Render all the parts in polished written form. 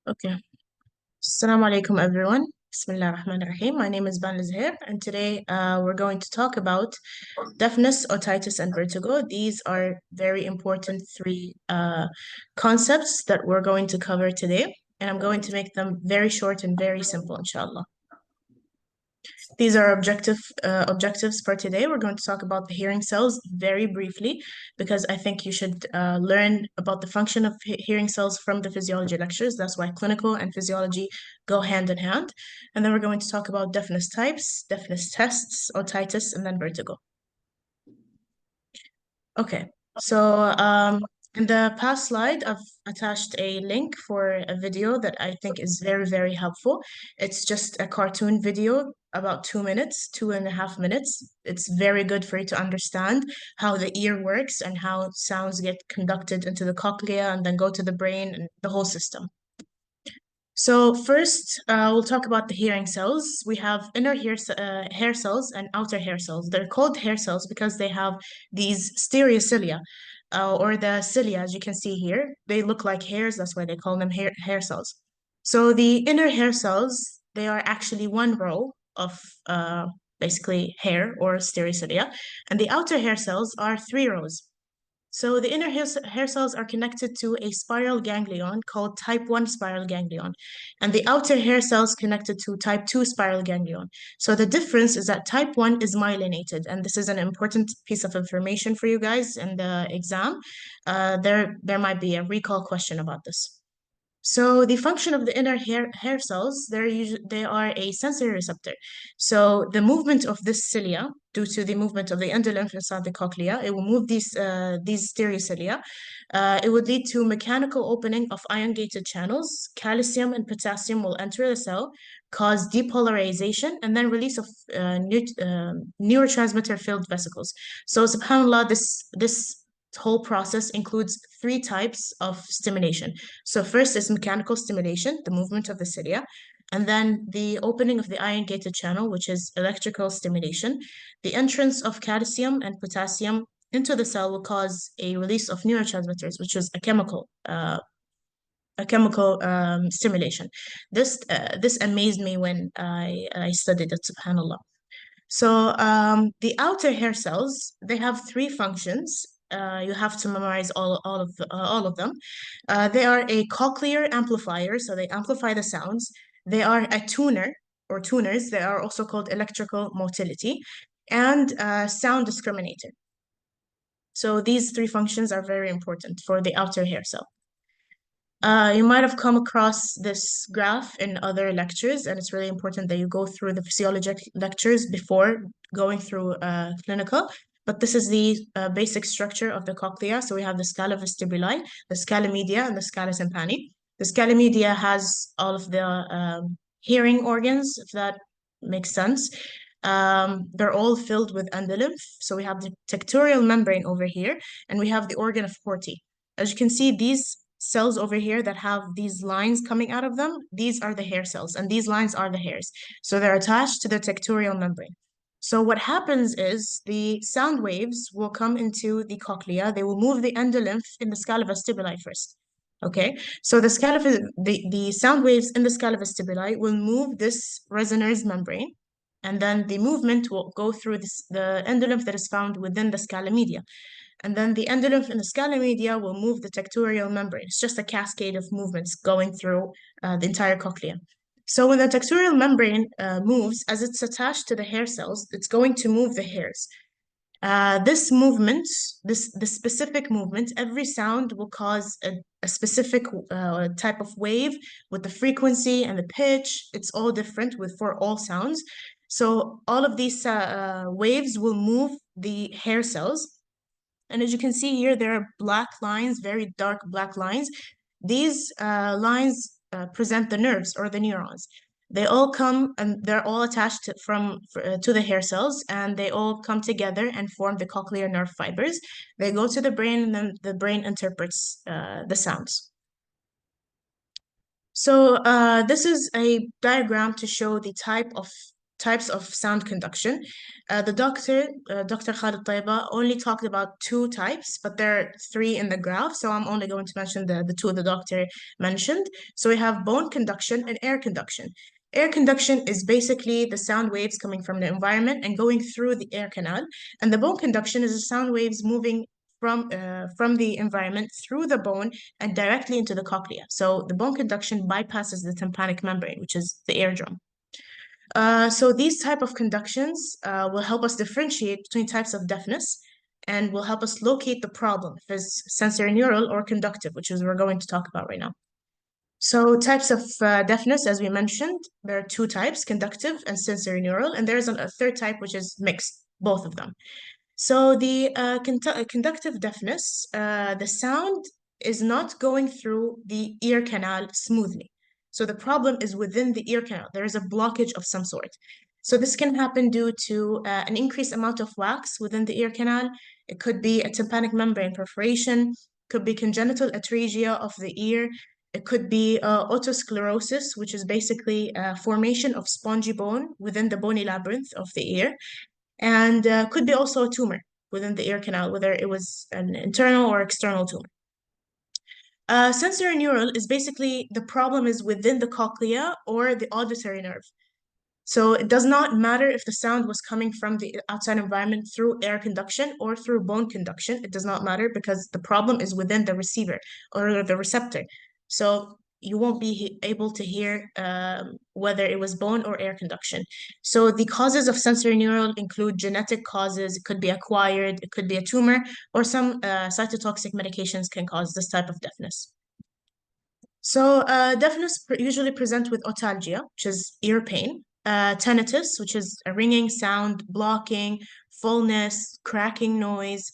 Okay. Assalamu alaikum, everyone. Bismillah ar-Rahman ar-Rahim. My name is Baan Alzuhair, and today we're going to talk about deafness, otitis, and vertigo. These are very important three concepts that we're going to cover today, and I'm going to make them very short and very simple, inshallah. These are objectives for today. We're going to talk about the hearing cells very briefly because I think you should learn about the function of hearing cells from the physiology lectures. That's why clinical and physiology go hand in hand. And then we're going to talk about deafness types, deafness tests, otitis, and then vertigo. Okay, so in the past slide, I've attached a link for a video that I think is very, very helpful. It's just a cartoon video, about 2 minutes, 2.5 minutes. It's very good for you to understand how the ear works and how sounds get conducted into the cochlea and then go to the brain and the whole system. So first, we'll talk about the hearing cells. We have inner hair cells and outer hair cells. They're called hair cells because they have these stereocilia, or the cilia, as you can see here. They look like hairs, that's why they call them hair cells. So the inner hair cells, they are actually one row of basically hair or stereocilia, and the outer hair cells are three rows. So the inner hair cells are connected to a spiral ganglion called type 1 spiral ganglion, and the outer hair cells connected to type 2 spiral ganglion. So the difference is that type 1 is myelinated, and this is an important piece of information for you guys in the exam. There might be a recall question about this. So the function of the inner hair cells, they are a sensory receptor. So the movement of this cilia, due to the movement of the endolymph inside the cochlea, it will move these stereocilia. It would lead to mechanical opening of ion-gated channels. Calcium and potassium will enter the cell, cause depolarization, and then release of neurotransmitter-filled vesicles. So subhanAllah, this whole process includes three types of stimulation. So first is mechanical stimulation, the movement of the cilia, and then the opening of the ion-gated channel, which is electrical stimulation. The entrance of calcium and potassium into the cell will cause a release of neurotransmitters, which is a chemical stimulation. This amazed me when I studied it, subhanAllah. So the outer hair cells, they have three functions. You have to memorize all of them. They are a cochlear amplifier, so they amplify the sounds. They are a tuner or tuners. They are also called electrical motility and sound discriminator. So these three functions are very important for the outer hair cell. You might have come across this graph in other lectures, and it's really important that you go through the physiology lectures before going through clinical. But this is the basic structure of the cochlea. So we have the scala vestibuli, the scala media, and the scala tympani. The scala media has all of the hearing organs, if that makes sense. They're all filled with endolymph. So we have the tectorial membrane over here, and we have the organ of Corti. As you can see, these cells over here that have these lines coming out of them, these are the hair cells, and these lines are the hairs. So they're attached to the tectorial membrane. So what happens is the sound waves will come into the cochlea. They will move the endolymph in the scala vestibuli first. Okay, so the sound waves in the scala vestibuli will move this Resoner's membrane, and then the movement will go through the endolymph that is found within the scala media. And then the endolymph in the scala media will move the tectorial membrane. It's just a cascade of movements going through the entire cochlea. So when the tectorial membrane moves, as it's attached to the hair cells, it's going to move the hairs. This movement, the specific movement, every sound will cause a specific type of wave with the frequency and the pitch. It's all different for all sounds. So all of these waves will move the hair cells. And as you can see here, there are black lines, very dark black lines. These lines present the nerves or the neurons. They all come and they're all attached to the hair cells, and they all come together and form the cochlear nerve fibers. They go to the brain, and then the brain interprets the sounds. So this is a diagram to show the type of types of sound conduction. The doctor, Dr. Khalid Taiba, only talked about two types, but there are three in the graph, so I'm only going to mention the two the doctor mentioned. So we have bone conduction and air conduction. Air conduction is basically the sound waves coming from the environment and going through the air canal, and the bone conduction is the sound waves moving from the environment through the bone and directly into the cochlea. So the bone conduction bypasses the tympanic membrane, which is the eardrum. So these type of conductions will help us differentiate between types of deafness and will help us locate the problem if it's sensorineural or conductive, which is we're going to talk about right now. So types of deafness, as we mentioned, there are two types, conductive and sensorineural, and there's a third type which is mixed, both of them. So the conductive deafness, the sound is not going through the ear canal smoothly. So the problem is within the ear canal. There is a blockage of some sort. So this can happen due to an increased amount of wax within the ear canal. It could be a tympanic membrane perforation, could be congenital atresia of the ear. It could be otosclerosis, which is basically a formation of spongy bone within the bony labyrinth of the ear, and could be also a tumor within the ear canal, whether it was an internal or external tumor. Sensorineural is basically the problem is within the cochlea or the auditory nerve. So it does not matter if the sound was coming from the outside environment through air conduction or through bone conduction. It does not matter because the problem is within the receiver or the receptor. So you won't be able to hear whether it was bone or air conduction. So the causes of sensorineural include genetic causes. It could be acquired, it could be a tumor, or some cytotoxic medications can cause this type of deafness. So deafness usually present with otalgia, which is ear pain, tinnitus, which is a ringing sound, blocking, fullness, cracking noise,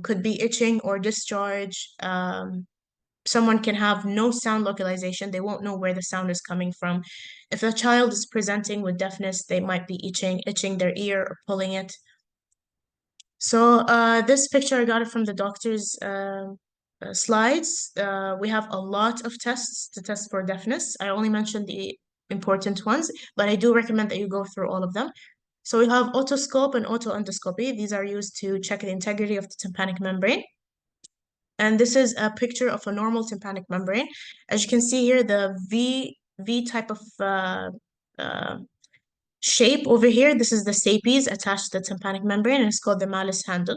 could be itching or discharge. Someone can have no sound localization. They won't know where the sound is coming from. If a child is presenting with deafness, they might be itching their ear or pulling it. So this picture, I got it from the doctor's slides. We have a lot of tests to test for deafness. I only mentioned the important ones, but I do recommend that you go through all of them. So we have otoscope and otoendoscopy. These are used to check the integrity of the tympanic membrane. And this is a picture of a normal tympanic membrane. As you can see here, the V type of shape over here, this is the stapes attached to the tympanic membrane, and it's called the malleus handle.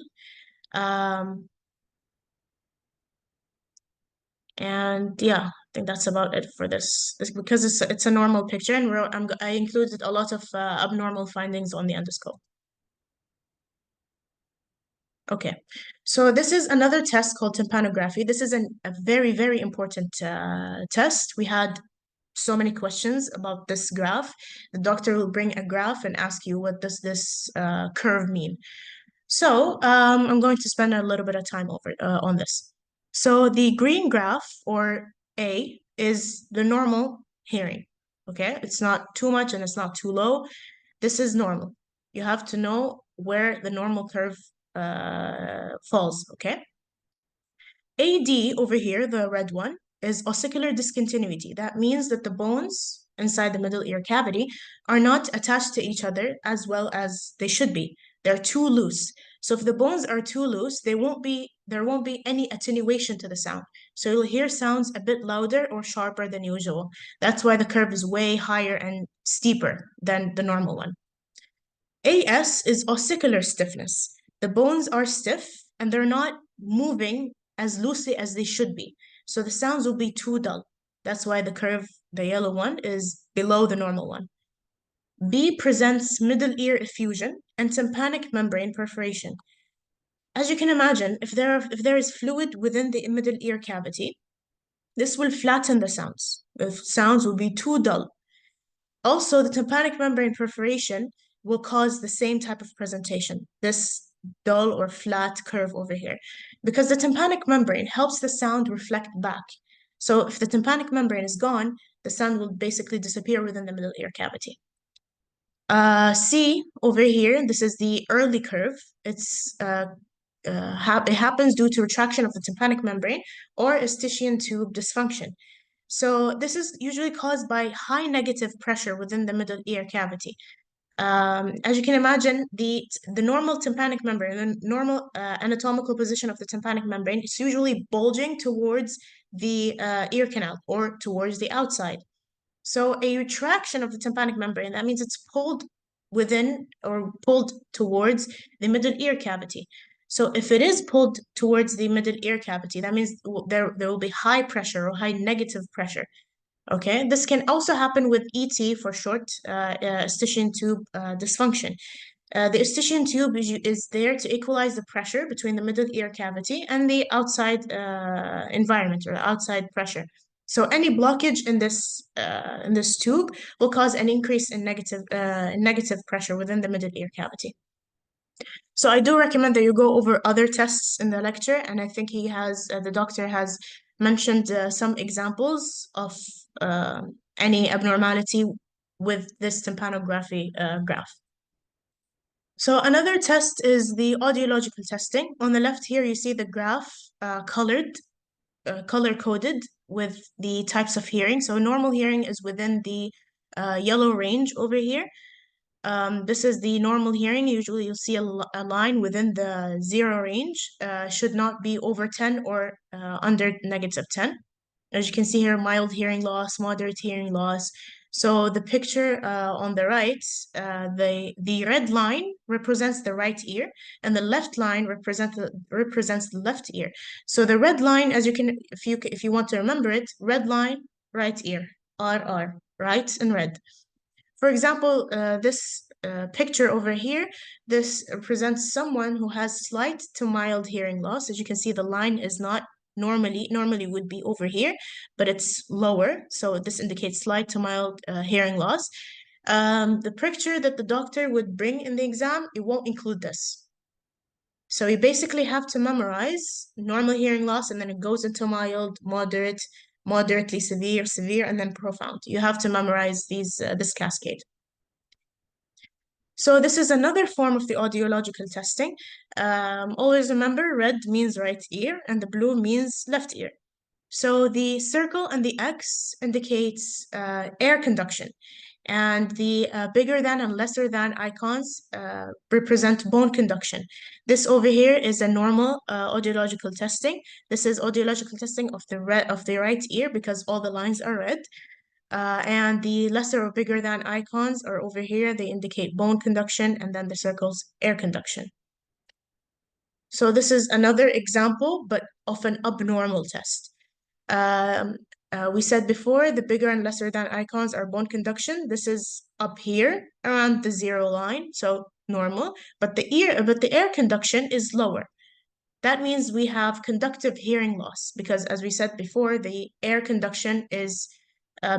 And yeah, I think that's about it for this because it's a normal picture, and I included a lot of abnormal findings on the endoscope. Okay, so this is another test called tympanography. This is a very, very important test. We had so many questions about this graph. The doctor will bring a graph and ask you, what does this curve mean? So I'm going to spend a little bit of time on this. So the green graph, or A, is the normal hearing. Okay, it's not too much and it's not too low. This is normal. You have to know where the normal curve falls. Okay. AD over here, the red one, is ossicular discontinuity. That means that the bones inside the middle ear cavity are not attached to each other as well as they should be. They're too loose. So if the bones are too loose, there won't be any attenuation to the sound. So you'll hear sounds a bit louder or sharper than usual. That's why the curve is way higher and steeper than the normal one. AS is ossicular stiffness. The bones are stiff and they're not moving as loosely as they should be. So the sounds will be too dull. That's why the curve, the yellow one, is below the normal one. B presents middle ear effusion and tympanic membrane perforation. As you can imagine, if there is fluid within the middle ear cavity, this will flatten the sounds. The sounds will be too dull. Also, the tympanic membrane perforation will cause the same type of presentation, this dull or flat curve over here, because the tympanic membrane helps the sound reflect back. So if the tympanic membrane is gone, the sound will basically disappear within the middle ear cavity. C over here, this is the early curve. It happens due to retraction of the tympanic membrane or eustachian tube dysfunction. So this is usually caused by high negative pressure within the middle ear cavity. As you can imagine, the normal tympanic membrane, the normal anatomical position of the tympanic membrane is usually bulging towards the ear canal or towards the outside. So a retraction of the tympanic membrane, that means it's pulled within or pulled towards the middle ear cavity. So if it is pulled towards the middle ear cavity, that means there will be high pressure or high negative pressure. Okay, this can also happen with ET for short, Eustachian tube dysfunction. The Eustachian tube is there to equalize the pressure between the middle ear cavity and the outside environment or outside pressure. So any blockage in this tube will cause an increase in negative pressure within the middle ear cavity. So I do recommend that you go over other tests in the lecture, and I think the doctor has mentioned some examples of any abnormality with this tympanography graph. So another test is the audiological testing. On the left here, you see the graph color-coded with the types of hearing. So normal hearing is within the yellow range over here. This is the normal hearing. Usually you'll see a line within the 0 range, should not be over 10 or under -10. As you can see here, mild hearing loss, moderate hearing loss. So the picture on the right, the red line represents the right ear, and the left line represents the left ear. So the red line, as you can, if you want to remember it, red line, right ear, RR, right and red. For example, this picture over here, this represents someone who has slight to mild hearing loss. As you can see, the line is not normally would be over here, but it's lower. So this indicates slight to mild hearing loss. The picture that the doctor would bring in the exam, it won't include this. So you basically have to memorize normal hearing loss, and then it goes into mild, moderate, moderately severe, severe, and then profound. You have to memorize this cascade. So this is another form of the audiological testing. Always remember, red means right ear and the blue means left ear. So the circle and the X indicates air conduction, and the bigger than and lesser than icons represent bone conduction. This over here is a normal audiological testing. This is audiological testing of the right ear because all the lines are red. And the lesser or bigger than icons are over here. They indicate bone conduction, and then the circles air conduction. So this is another example, but of an abnormal test. We said before, the bigger and lesser than icons are bone conduction. This is up here around the 0 line, so normal. But the air conduction is lower. That means we have conductive hearing loss because, as we said before, the air conduction is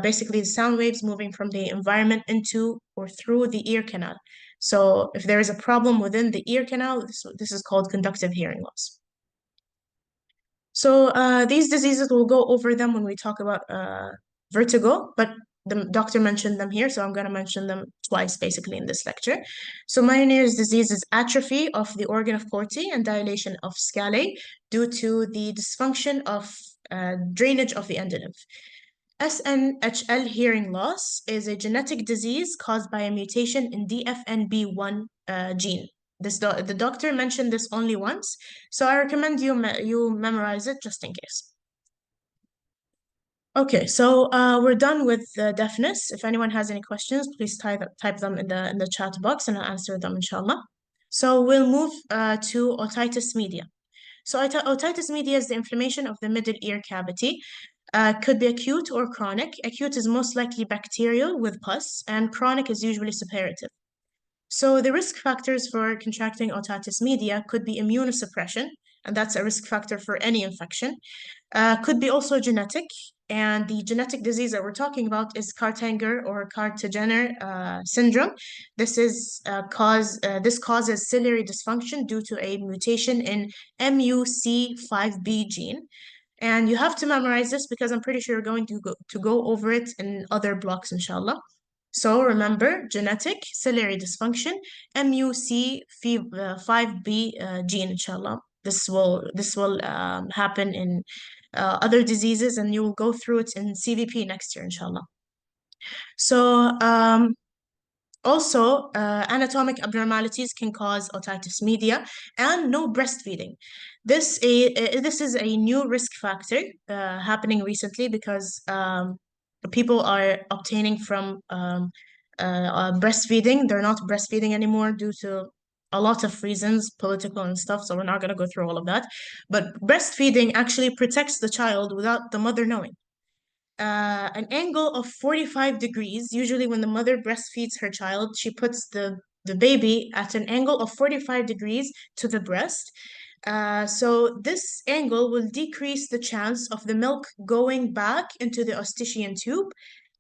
basically the sound waves moving from the environment into or through the ear canal. So if there is a problem within the ear canal, this is called conductive hearing loss. So these diseases, we'll go over them when we talk about vertigo, but the doctor mentioned them here, so I'm going to mention them twice basically in this lecture. So Meniere's disease is atrophy of the organ of Corti and dilation of scalae due to the dysfunction of drainage of the endolymph. SNHL hearing loss is a genetic disease caused by a mutation in DFNB1 gene. The doctor mentioned this only once, so I recommend you memorize it just in case. Okay, so we're done with deafness. If anyone has any questions, please type them in the chat box and I'll answer them, inshallah. So we'll move to otitis media. So otitis media is the inflammation of the middle ear cavity. Could be acute or chronic. Acute is most likely bacterial with pus, and chronic is usually suppurative. So the risk factors for contracting otitis media could be immunosuppression, and that's a risk factor for any infection. Could be also genetic, and the genetic disease that we're talking about is Cartanger or Cartagener syndrome. This causes ciliary dysfunction due to a mutation in MUC5B gene. And you have to memorize this because I'm pretty sure you're going to go over it in other blocks, inshallah. So remember, genetic ciliary dysfunction, MUC5B gene, inshallah. This will happen in other diseases, and you will go through it in CVP next year, inshallah. So, also, anatomic abnormalities can cause otitis media and no breastfeeding. This is a new risk factor happening recently because people are obtaining from breastfeeding. They're not breastfeeding anymore due to a lot of reasons, political and stuff, so we're not going to go through all of that. But breastfeeding actually protects the child without the mother knowing. An angle of 45 degrees. Usually, when the mother breastfeeds her child, she puts the baby at an angle of 45 degrees to the breast. So this angle will decrease the chance of the milk going back into the eustachian tube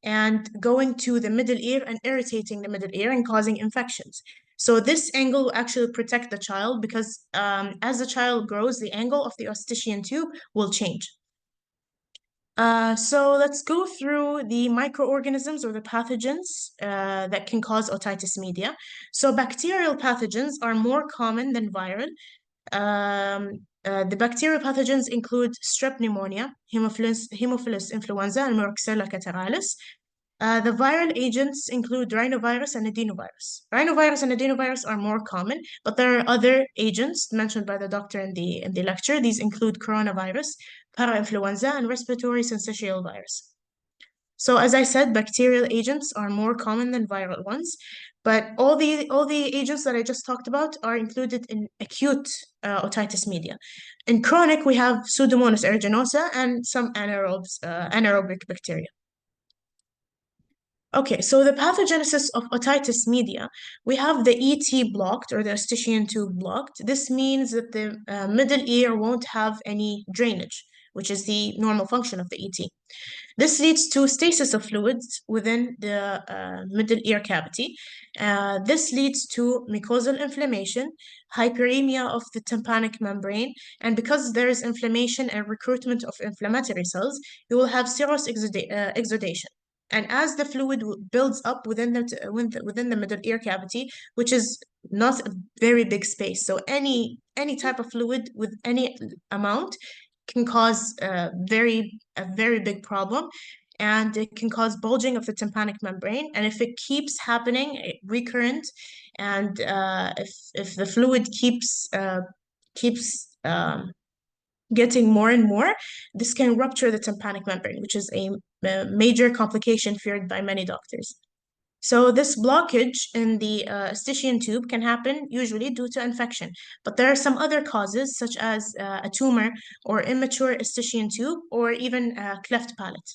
and going to the middle ear and irritating the middle ear and causing infections. So this angle will actually protect the child because as the child grows, the angle of the eustachian tube will change. So let's go through the microorganisms or the pathogens that can cause otitis media. So bacterial pathogens are more common than viral. The bacterial pathogens include strep pneumonia, Haemophilus influenza, and Moraxella catarrhalis. The viral agents include rhinovirus and adenovirus. Rhinovirus and adenovirus are more common, but there are other agents mentioned by the doctor in the lecture. These include coronavirus, parainfluenza, and respiratory syncytial virus. So as I said, bacterial agents are more common than viral ones, but all the agents that I just talked about are included in acute otitis media. In chronic, we have Pseudomonas aeruginosa and some anaerobic bacteria. Okay, so the pathogenesis of otitis media, we have the ET blocked or the eustachian tube blocked. This means that the middle ear won't have any drainage, which is the normal function of the ET. This leads to stasis of fluids within the middle ear cavity. This leads to mucosal inflammation, hyperemia of the tympanic membrane, and because there is inflammation and recruitment of inflammatory cells, you will have serous exudation. And as the fluid builds up within the middle ear cavity, which is not a very big space, so any type of fluid with any amount can cause a very big problem, and it can cause bulging of the tympanic membrane. And if it keeps happening, recurrent, and if the fluid keeps getting more and more, this can rupture the tympanic membrane, which is a major complication feared by many doctors. So this blockage in the eustachian tube can happen usually due to infection, but there are some other causes such as a tumor or immature eustachian tube or even a cleft palate.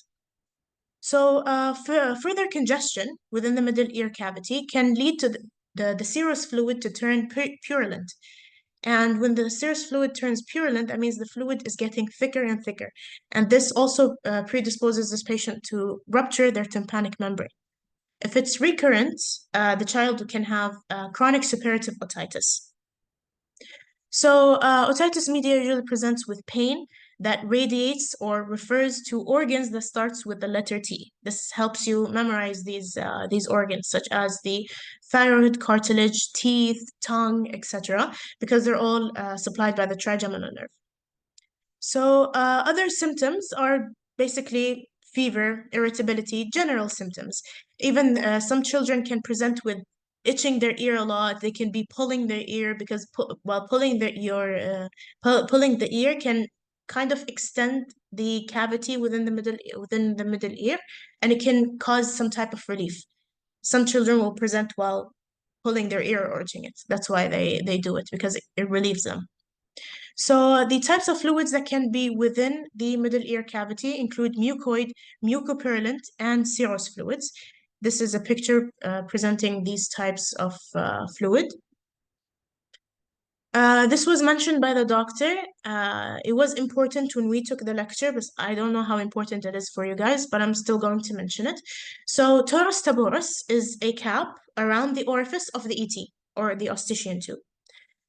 So further congestion within the middle ear cavity can lead to the serous fluid to turn purulent. And when the serous fluid turns purulent, that means the fluid is getting thicker and thicker. And this also predisposes this patient to rupture their tympanic membrane. If it's recurrent, the child can have chronic suppurative otitis. So otitis media usually presents with pain that radiates or refers to organs that starts with the letter T. This helps you memorize these organs, such as the thyroid, cartilage, teeth, tongue, etc., because they're all supplied by the trigeminal nerve. So other symptoms are basically fever, irritability, general symptoms. Even some children can present with itching their ear a lot. They can be pulling their ear because while pulling pulling the ear can kind of extend the cavity within the middle ear, and it can cause some type of relief. Some children will present while pulling their ear or itching it. That's why they do it, because it relieves them. So the types of fluids that can be within the middle ear cavity include mucoid, mucopurulent, and serous fluids. This is a picture presenting these types of fluid. This was mentioned by the doctor. It was important when we took the lecture, but I don't know how important it is for you guys, but I'm still going to mention it. So torus taboris is a cap around the orifice of the ET, or the eustachian tube.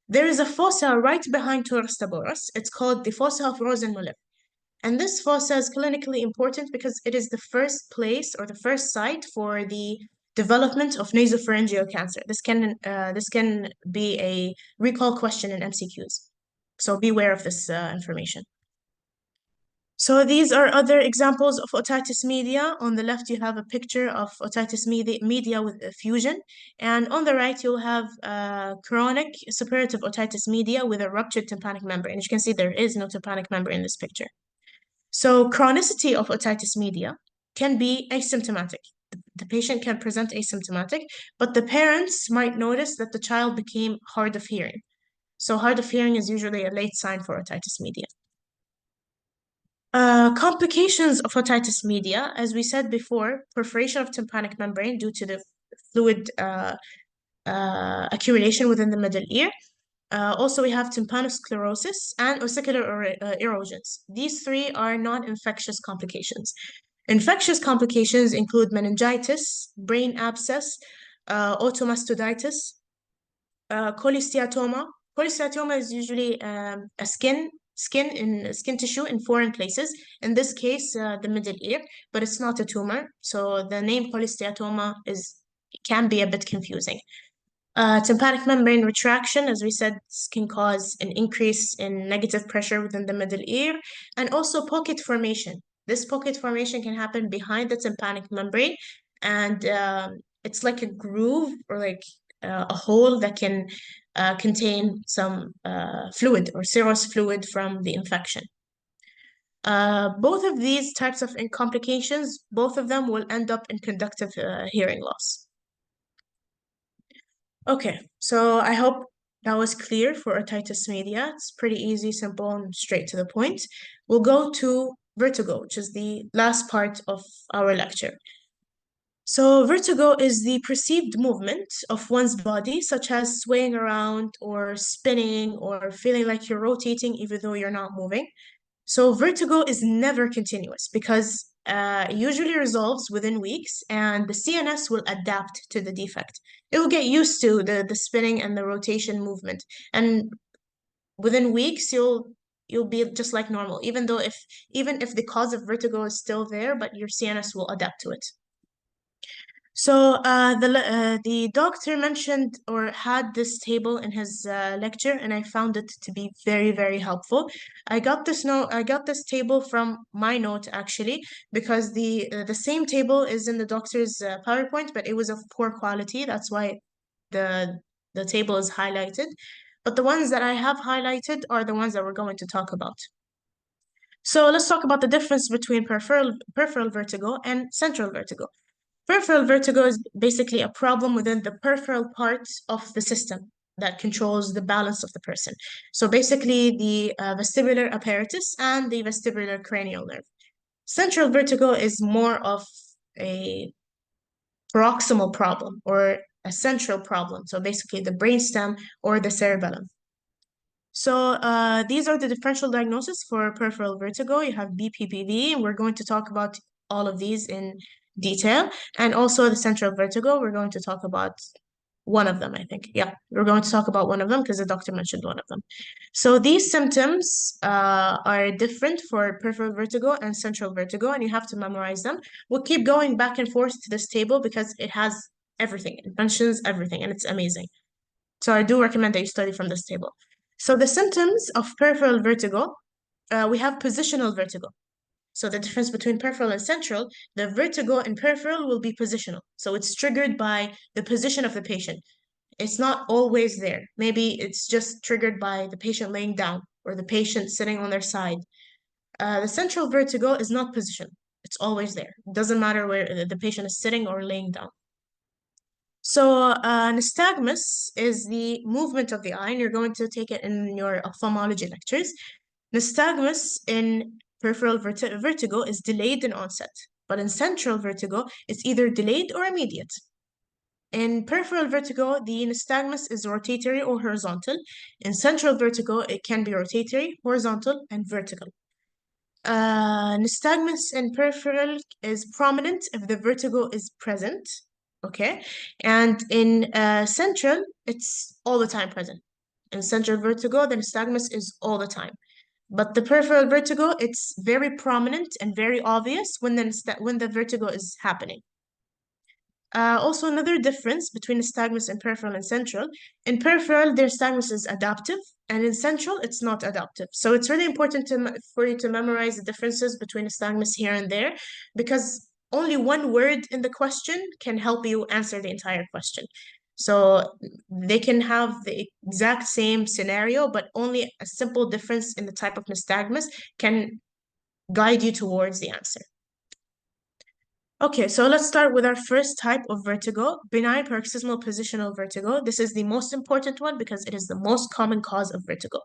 There is a fossa right behind torus taboris. It's called the fossa of Rosenmuller. And this fossa is clinically important because it is the first place or the first site for the development of nasopharyngeal cancer. This can be a recall question in MCQs. So beware of this information. So these are other examples of otitis media. On the left, you have a picture of otitis media with effusion, and on the right, you'll have chronic suppurative otitis media with a ruptured tympanic membrane. As you can see, there is no tympanic membrane in this picture. So chronicity of otitis media can be asymptomatic. The patient can present asymptomatic, but the parents might notice that the child became hard of hearing. So hard of hearing is usually a late sign for otitis media. Complications of otitis media, as we said before, perforation of tympanic membrane due to the fluid accumulation within the middle ear. Also, we have tympanosclerosis and ossicular erosions. These three are non-infectious complications. Infectious complications include meningitis, brain abscess, otomastoiditis, cholesteatoma. Cholesteatoma is usually a skin tissue in foreign places. In this case, the middle ear, but it's not a tumor. So the name cholesteatoma can be a bit confusing. Tympanic membrane retraction, as we said, can cause an increase in negative pressure within the middle ear, and also pocket formation. This pocket formation can happen behind the tympanic membrane, and it's like a groove or like a hole that can contain some fluid or serous fluid from the infection. Both of these types of complications, both of them will end up in conductive hearing loss. Okay, so I hope that was clear for otitis media. It's pretty easy, simple, and straight to the point. We'll go to vertigo, which is the last part of our lecture. So vertigo is the perceived movement of one's body, such as swaying around or spinning or feeling like you're rotating even though you're not moving. So vertigo is never continuous because it usually resolves within weeks and the CNS will adapt to the defect. It will get used to the spinning and the rotation movement. And within weeks, you'll be just like normal, even if the cause of vertigo is still there, but your CNS will adapt to it. So the doctor mentioned or had this table in his lecture, and I found it to be very, very helpful. I got this table from my note actually, because the same table is in the doctor's PowerPoint, but it was of poor quality. That's why the table is highlighted. But the ones that I have highlighted are the ones that we're going to talk about. So let's talk about the difference between peripheral vertigo and central vertigo. Peripheral vertigo is basically a problem within the peripheral part of the system that controls the balance of the person. So basically the vestibular apparatus and the vestibular cranial nerve. Central vertigo is more of a proximal problem or a central problem. So basically the brainstem or the cerebellum. So these are the differential diagnosis for peripheral vertigo. You have BPPV, and we're going to talk about all of these in detail. And also the central vertigo, we're going to talk about one of them, I think. Yeah, we're going to talk about one of them because the doctor mentioned one of them. So these symptoms are different for peripheral vertigo and central vertigo, and you have to memorize them. We'll keep going back and forth to this table because it has everything. It mentions everything, and it's amazing. So I do recommend that you study from this table. So the symptoms of peripheral vertigo, we have positional vertigo. So the difference between peripheral and central, the vertigo in peripheral will be positional. So it's triggered by the position of the patient. It's not always there. Maybe it's just triggered by the patient laying down or the patient sitting on their side. The central vertigo is not positional. It's always there. It doesn't matter where the patient is sitting or laying down. So nystagmus is the movement of the eye, and you're going to take it in your ophthalmology lectures. Nystagmus in peripheral vertigo is delayed in onset, but in central vertigo, it's either delayed or immediate. In peripheral vertigo, the nystagmus is rotatory or horizontal. In central vertigo, it can be rotatory, horizontal, and vertical. Nystagmus in peripheral is prominent if the vertigo is present, okay? And in central, it's all the time present. In central vertigo, the nystagmus is all the time. But the peripheral vertigo, it's very prominent and very obvious when the vertigo is happening. Also, another difference between nystagmus in peripheral and central. In peripheral, their nystagmus is adaptive, and in central, it's not adaptive. So it's really important for you to memorize the differences between nystagmus here and there, because only one word in the question can help you answer the entire question. So they can have the exact same scenario, but only a simple difference in the type of nystagmus can guide you towards the answer. Okay, so let's start with our first type of vertigo, benign paroxysmal positional vertigo. This is the most important one because it is the most common cause of vertigo.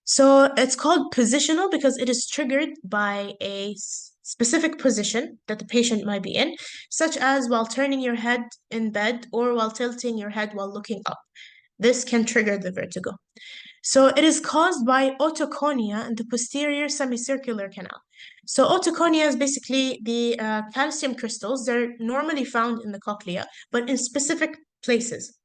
So it's called positional because it is triggered by a specific position that the patient might be in, such as while turning your head in bed or while tilting your head while looking up. This can trigger the vertigo. So it is caused by otoconia in the posterior semicircular canal. So otoconia is basically the calcium crystals. They're normally found in the cochlea, but in specific places.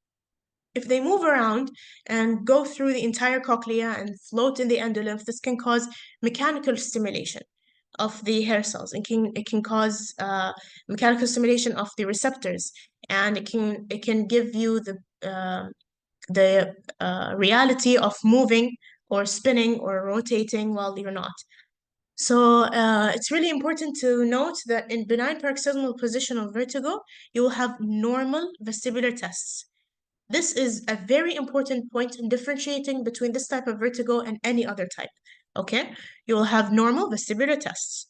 If they move around and go through the entire cochlea and float in the endolymph, this can cause mechanical stimulation of the hair cells. It can cause mechanical stimulation of the receptors, and it can give you the reality of moving or spinning or rotating while you're not. So it's really important to note that in benign paroxysmal positional vertigo, you will have normal vestibular tests. This is a very important point in differentiating between this type of vertigo and any other type. Okay, you will have normal vestibular tests.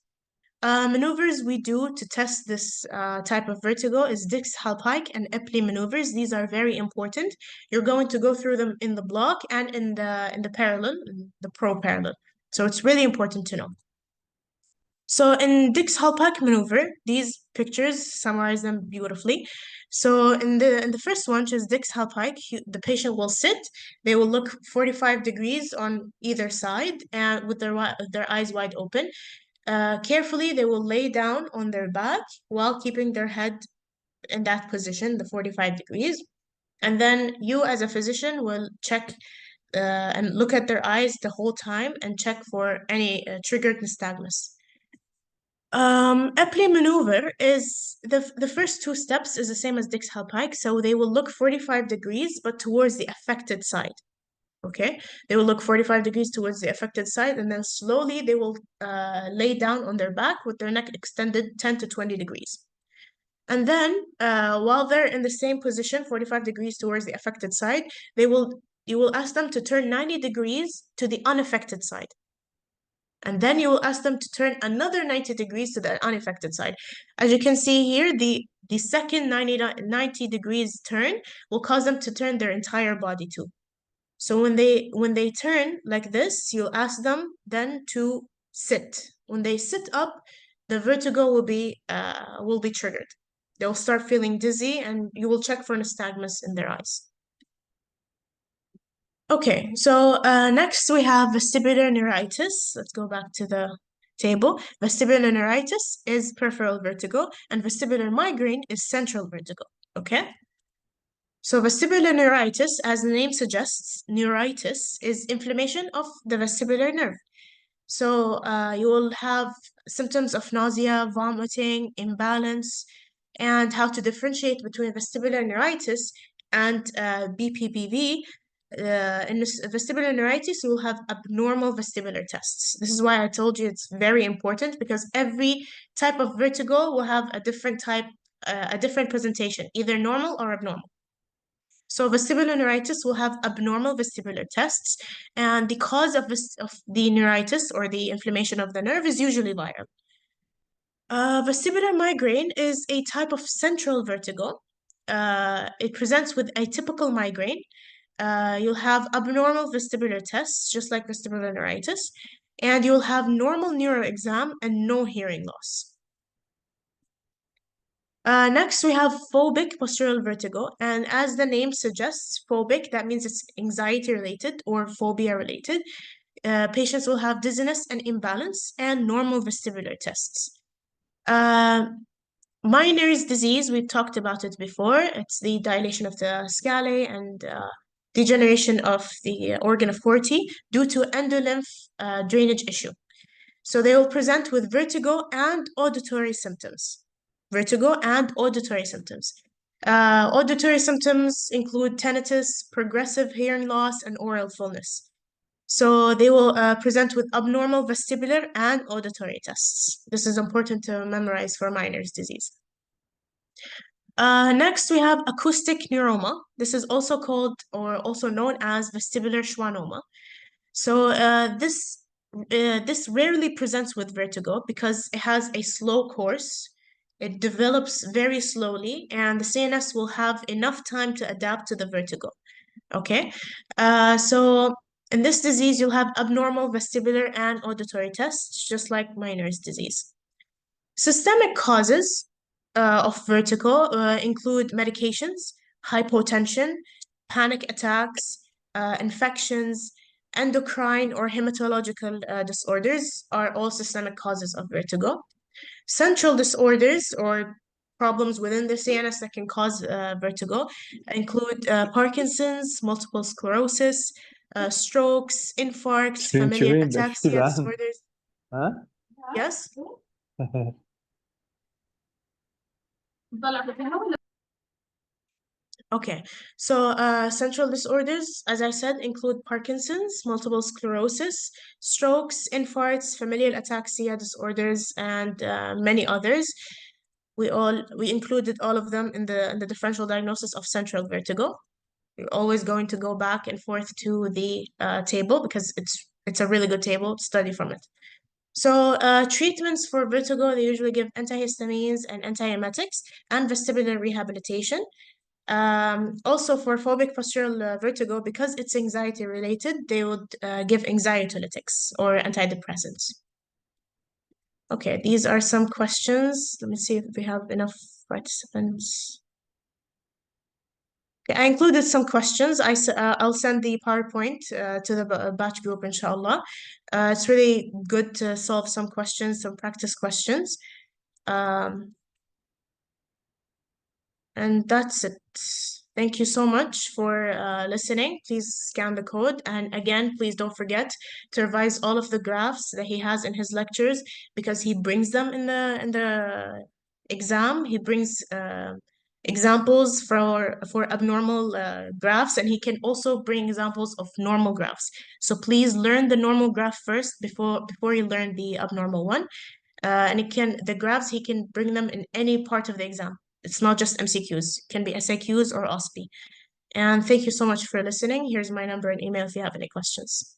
Maneuvers we do to test this type of vertigo is Dix-Hallpike and Epley maneuvers. These are very important. You're going to go through them in the block and in the parallel, in the pro-parallel. So it's really important to know. So in Dix-Hallpike maneuver, these pictures summarize them beautifully. So in the first one, which is Dix-Hallpike, the patient will sit. They will look 45 degrees on either side and with their eyes wide open. Carefully, they will lay down on their back while keeping their head in that position, the 45 degrees. And then you, as a physician, will check and look at their eyes the whole time and check for any triggered nystagmus. Epley maneuver is the first two steps is the same as Dix-Hallpike, so they will look 45 degrees, but towards the affected side. Okay, they will look 45 degrees towards the affected side, and then slowly they will lay down on their back with their neck extended 10 to 20 degrees. And then while they're in the same position, 45 degrees towards the affected side, you will ask them to turn 90 degrees to the unaffected side. And then you will ask them to turn another 90 degrees to the unaffected side. As you can see here, the second 90 degrees turn will cause them to turn their entire body too. So when they turn like this, you'll ask them then to sit. When they sit up, the vertigo will be triggered. They'll start feeling dizzy, and you will check for nystagmus in their eyes. Okay, so next we have vestibular neuritis. Let's go back to the table. Vestibular neuritis is peripheral vertigo, and vestibular migraine is central vertigo. Okay? So vestibular neuritis, as the name suggests, neuritis is inflammation of the vestibular nerve. So you will have symptoms of nausea, vomiting, imbalance, and how to differentiate between vestibular neuritis and BPPV. In vestibular neuritis, you will have abnormal vestibular tests. This is why I told you it's very important, because every type of vertigo will have a different a different presentation, either normal or abnormal. So vestibular neuritis will have abnormal vestibular tests, and the cause of the neuritis or the inflammation of the nerve is usually viral. Vestibular migraine is a type of central vertigo. It presents with atypical migraine. You'll have abnormal vestibular tests, just like vestibular neuritis, and you'll have normal neuro exam and no hearing loss. Next, we have phobic postural vertigo, and as the name suggests, phobic, that means it's anxiety-related or phobia-related. Patients will have dizziness and imbalance and normal vestibular tests. Meniere's disease, we've talked about it before. It's the dilation of the scalae and degeneration of the organ of Corti due to endolymph drainage issue. So they will present with vertigo and auditory symptoms. Vertigo and auditory symptoms. Auditory symptoms include tinnitus, progressive hearing loss, and oral fullness. So they will present with abnormal vestibular and auditory tests. This is important to memorize for Meniere's disease. Next, we have acoustic neuroma. This is also called or also known as vestibular schwannoma. So this rarely presents with vertigo because it has a slow course. It develops very slowly, and the CNS will have enough time to adapt to the vertigo. Okay, so in this disease, you'll have abnormal vestibular and auditory tests, just like Meniere's disease. Systemic causes of vertigo include medications, hypotension, panic attacks, infections, endocrine or hematological disorders are all systemic causes of vertigo. Central disorders or problems within the CNS that can cause vertigo include Parkinson's, multiple sclerosis, strokes, infarcts, familial Century مش ataxia كده disorders. ها Yes? Okay, so central disorders, as I said, include Parkinson's, multiple sclerosis, strokes, infarcts, familial ataxia disorders, and many others. We included all of them in the differential diagnosis of central vertigo. You're always going to go back and forth to the table because it's a really good table. Study from it. So treatments for vertigo, they usually give antihistamines and antiemetics and vestibular rehabilitation. Also for phobic postural vertigo, because it's anxiety related, they would give anxiolytics or antidepressants. Okay, these are some questions. Let me see if we have enough participants. Okay, I included some questions. I'll send the PowerPoint to the batch group, inshallah. It's really good to solve some questions, some practice questions. And that's it. Thank you so much for listening. Please scan the code. And again, please don't forget to revise all of the graphs that he has in his lectures because he brings them in the exam. He brings examples for abnormal graphs, and he can also bring examples of normal graphs. So please learn the normal graph first before you learn the abnormal one. And the graphs, he can bring them in any part of the exam. It's not just MCQs, it can be SAQs or OSPI. And thank you so much for listening. Here's my number and email if you have any questions.